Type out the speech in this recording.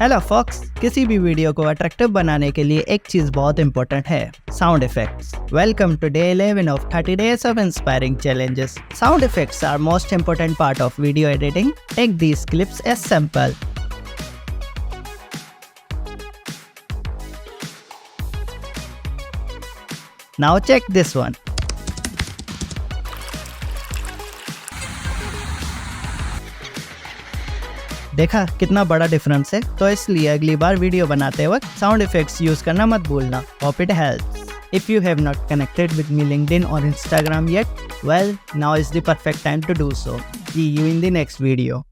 Hello fox, किसी भी video को अट्रैक्टिव बनाने के लिए एक चीज बहुत इंपॉर्टेंट है, sound effects. Welcome to day 11 of 30 days of inspiring challenges. Sound effects are most important part of video editing. Take these clips as sample. Now check this one. देखा कितना बड़ा डिफरेंस है। तो इसलिए अगली बार वीडियो बनाते वक्त साउंड इफेक्ट्स यूज करना मत भूलना। Hope it helps. If you have not connected with me LinkedIn or Instagram yet, well, now is the perfect time to do so. See you in the next video.